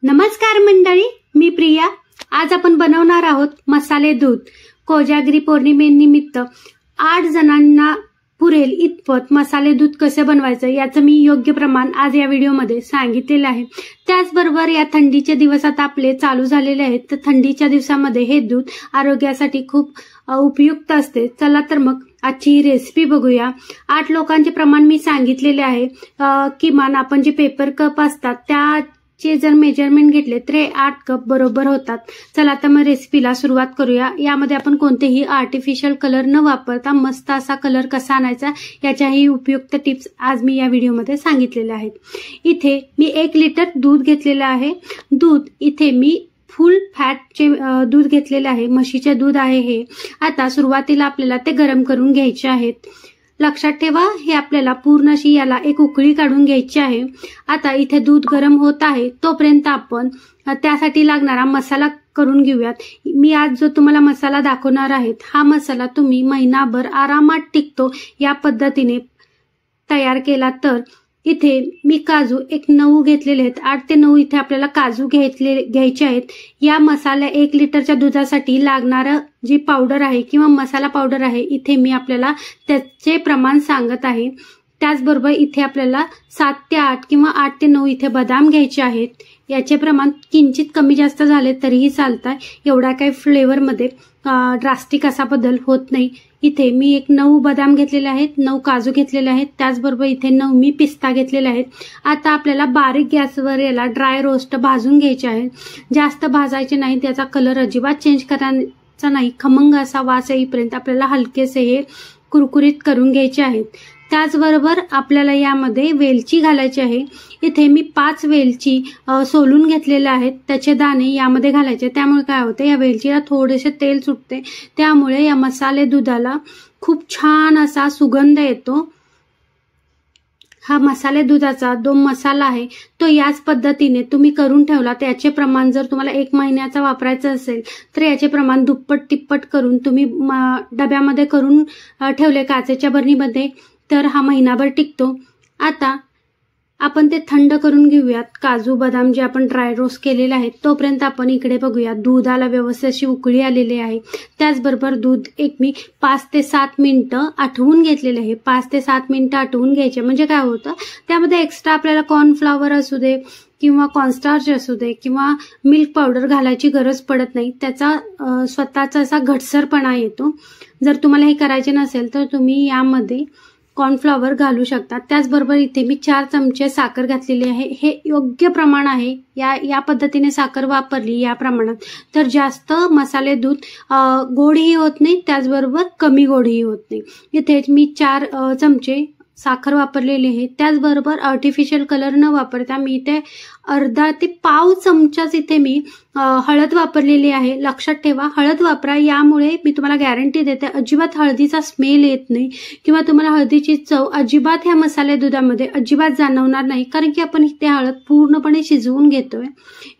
नमस्कार मंडळी, मी प्रिया। आज आपण बनवणार आहोत मसाले दूध। कोजागिरी पौर्णिमेनिमित्त 8 जणांना पुरेल इतपत मसाले दूध कसे बनवायचं याचं मी योग्य प्रमाण आज या व्हिडिओमध्ये सांगितलेलं आहे। त्याचबरोबर या थंडीचे दिवस आता आपले चालू झालेले आहेत, तर थंडीच्या दिवसामध्ये हे दूध आरोग्यासाठी खूप उपयुक्त असते। चला तर मग आजची रेसिपी बघूया। 8 लोकांचे प्रमाण मी सांगितलेले आहे। किमान आपण जे पेपर कप असतात त्याचे जर मेजरमेंट घेतले तर 8 कप बरोबर होतात। चला तर मग रेसिपीला सुरुवात करूया। यामध्ये आपण कोणतेही आर्टिफिशियल कलर न वापरता मस्त असा कलर कसा आणायचा याच्याही उपयुक्त टिप्स आज मी या व्हिडिओमध्ये सांगितलेल्या आहेत। इथे मी 1 लिटर दूध घेतलेलं आहे। दूध इथे मी फुल फॅटचे दूध घेतलेले आहे, म्हशीचे दूध आहे हे। आता सुरुवातीला आपल्याला ते गरम करून घ्यायचे आहेत। लक्षात ठेवा, हे आपल्याला पूर्ण अशी याला एक उकळी काढून घ्यायची आहे। आता इथे दूध गरम होत आहे, तोपर्यंत आपण त्यासाठी लागणारा मसाला करून घेऊयात। मी आज जो तुम्हाला मसाला दाखवणार आहे, हा मसाला तुम्ही महिनाभर आरामात टिकतो या पद्धतीने तयार केला तर। इथे मी काजू 9 घेतलेले आहेत। 8 ते 9 इथे आपल्याला काजू घ्यायचे आहेत। या मसाल्या 1 लिटरच्या दुधासाठी लागणारं जी पावडर आहे किंवा मसाला पावडर आहे, इथे मी आपल्याला त्याचे प्रमाण सांगत आहे। त्याचबरोबर इथे आपल्याला 7 ते 8 किंवा 8 ते 9 इथे बदाम घ्यायचे आहेत। याचे प्रमाण किंचित कमी जास्त झाले तरीही चालतं, एवढा काही फ्लेवरमध्ये ड्रास्टिक असा बदल होत नाही। इथे मी 9 बदाम घेतलेले आहेत, 9 काजू घेतलेले आहेत, त्याचबरोबर इथे 9 मी पिस्ता घेतलेले आहेत। आता आपल्याला बारीक गॅसवर याला ड्राय रोस्ट भाजून घ्यायचे आहे। जास्त भाजायचे नाही, त्याचा कलर अजिबात चेंज करायचा नाही। खमंग असा वास येईपर्यंत आपल्याला हलकेसे हे कुरकुरीत करून घ्यायचे आहेत। त्याचबरोबर आपल्याला यामध्ये वेलची घालायची आहे। इथे मी 5 वेलची सोलून घेतलेल्या आहेत, त्याचे दाणे यामध्ये घालायचे। त्यामुळे काय होते, या वेलचीला थोडेसे तेल सुटते, त्यामुळे या मसाले दुधाला खूप छान असा सुगंध येतो। हा मसाले दुधाचा जो मसाला आहे तो याच पद्धतीने तुम्ही करून ठेवला तर याचे प्रमाण जर तुम्हाला 1 महिन्याचा वापरायचा असेल तर याचे प्रमाण दुप्पट तिप्पट करून तुम्ही डब्यामध्ये करून ठेवले काचेच्या बरणीमध्ये तर हा महिनाभर टिकतो। आता आपण ते थंड करून घेऊयात, काजू बदाम जे आपण ड्राय रोस्ट केलेले आहेत। तोपर्यंत आपण इकडे बघूया, दुधाला व्यवस्थित अशी उकळी आलेली आहे। त्याचबरोबर दूध मी 5 ते 7 मिनिटं आटवून घेतलेले आहे। 5 ते 7 मिनिटं आटवून घ्यायचे, म्हणजे काय होतं, त्यामध्ये एक्स्ट्रा आपल्याला कॉर्नफ्लॉवर असू दे किंवा कॉर्नस्टार्च असू दे किंवा मिल्क पावडर घालायची गरज पडत नाही, त्याचा स्वतःचा असा घटसरपणा येतो। जर तुम्हाला हे करायचे नसेल तर तुम्ही यामध्ये कॉर्नफ्लॉवर घालू शकता। त्याचबरोबर इथे मी 4 चमचे साखर घातलेली आहे। हे योग्य प्रमाण आहे। या पद्धतीने साखर वापरली या प्रमाणात तर जास्त मसाले दूध गोडही होत नाही, त्याचबरोबर कमी गोडही होत नाही। इथे मी 4 चमचे साखर वापरलेली आहे। त्याचबरोबर आर्टिफिशियल कलर न वापरता मी इथे अर्धा ते पाव चमचाच इथे मी हळद वापरलेली आहे। लक्षात ठेवा, हळद वापरा, यामुळे मी तुम्हाला गॅरंटी देते अजिबात हळदीचा स्मेल येत नाही किंवा तुम्हाला हळदीची चव अजिबात ह्या मसाले दुधामध्ये अजिबात जाणवणार नाही, कारण की आपण इथे हळद पूर्णपणे शिजवून घेतोय।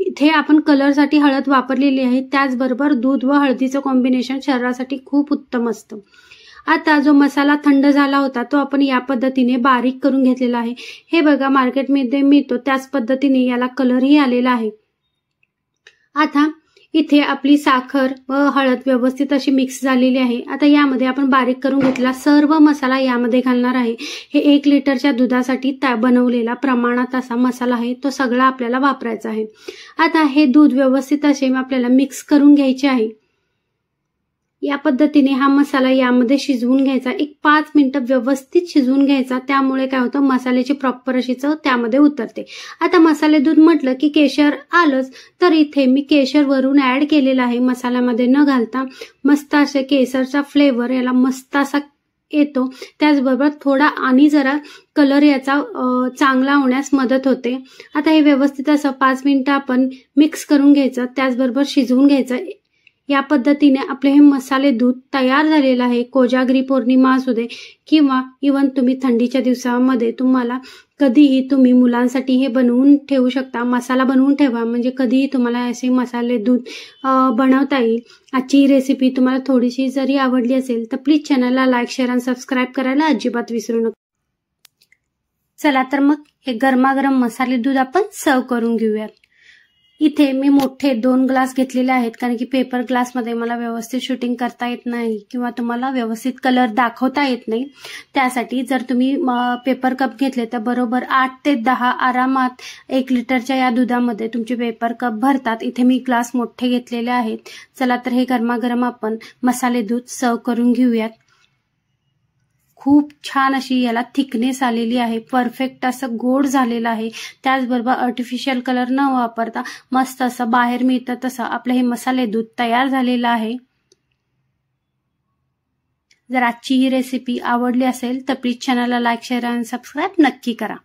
इथे आपण कलरसाठी हळद वापरलेली आहे। त्याचबरोबर दूध व हळदीचं कॉम्बिनेशन शरीरासाठी खूप उत्तम असतं। आता जो मसाला थंड झाला होता तो आपण या पद्धतीने बारीक करून घेतलेला आहे। हे बघा, मार्केटमध्ये मिळतो त्याच पद्धतीने याला कलरही आलेला आहे। आता इथे आपली साखर व हळद व्यवस्थित अशी मिक्स झालेली आहे। आता यामध्ये आपण बारीक करून घेतलेला सर्व मसाला यामध्ये घालणार आहे। हे 1 लिटरच्या दुधासाठी बनवलेला प्रमाणात असा मसाला आहे, तो सगळा आपल्याला वापरायचा आहे। आता हे दूध व्यवस्थित असे आपल्याला मिक्स करून घ्यायचे आहे। या पद्धतीने हा मसाला यामध्ये शिजवून घ्यायचा, 5 मिनिटं व्यवस्थित शिजवून घ्यायचा। त्यामुळे काय होतं, मसाल्याची प्रॉपर अशी चव त्यामध्ये उतरते। आता मसाले दूध म्हटलं की केशर आलंच, तर इथे मी केशर वरून ऍड केलेला आहे मसाल्यामध्ये न घालता। मस्त असे केसरचा फ्लेवर याला मस्त असा येतो। त्याचबरोबर थोडा आणि जरा कलर याचा चांगला होण्यास मदत होते। आता हे व्यवस्थित असं 5 मिनिटं आपण मिक्स करून घ्यायचं, त्याचबरोबर शिजवून घ्यायचं। या पद्धतीने आपले हे मसाले दूध तयार झालेलं आहे। कोजागिरी पौर्णिमा असू दे किंवा इव्हन तुम्ही थंडीच्या दिवसामध्ये तुम्हाला कधीही तुम्ही मुलांसाठी हे बनवून ठेवू शकता। मसाला बनवून ठेवा, म्हणजे कधीही तुम्हाला असे मसाले दूध बनवता येईल। आजची रेसिपी तुम्हाला थोडीशी जरी आवडली असेल तर प्लीज चॅनलला लाईक, शेअर आणि सबस्क्राईब करायला अजिबात विसरू नका। चला तर मग हे गरमागरम मसाले दूध आपण सर्व करून घेऊयात। इथे मी मोठे 2 ग्लास घेतलेले आहेत, कारण की पेपर ग्लासमध्ये मला व्यवस्थित शूटिंग करता येत नाही किंवा तुम्हाला व्यवस्थित कलर दाखवता येत नाही. त्यासाठी जर तुम्ही पेपर कप घेतले तर बरोबर 8 ते 10 आरामात 1 लिटरच्या या दुधामध्ये तुमचे पेपर कप भरतात. इथे मी ग्लास मोठे घेतलेले आहेत. चला तर हे गरमागरम आपण मसाले दूध सर्व करून घेऊयात. खूप छान अशी याला थिकनेस आलेली आहे, परफेक्ट असं गोड झालेलं आहे. त्याचबरोबर आर्टिफिशियल कलर न वापरता मस्त असं बाहेर मिळतं तसं आपलं हे मसाले दूध तयार झालेलं आहे. जर आजची ही रेसिपी आवडली असेल तर प्लीज चॅनलला लाईक, शेअर आणि सबस्क्राईब नक्की करा.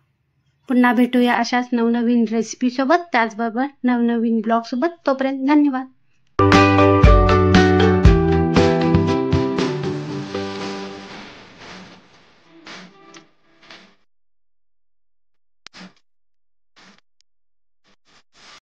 पुन्हा भेटूया अशाच नवनवीन रेसिपी सोबत, त्याचबरोबर नवनवीन ब्लॉग सोबत. तोपर्यंत धन्यवाद.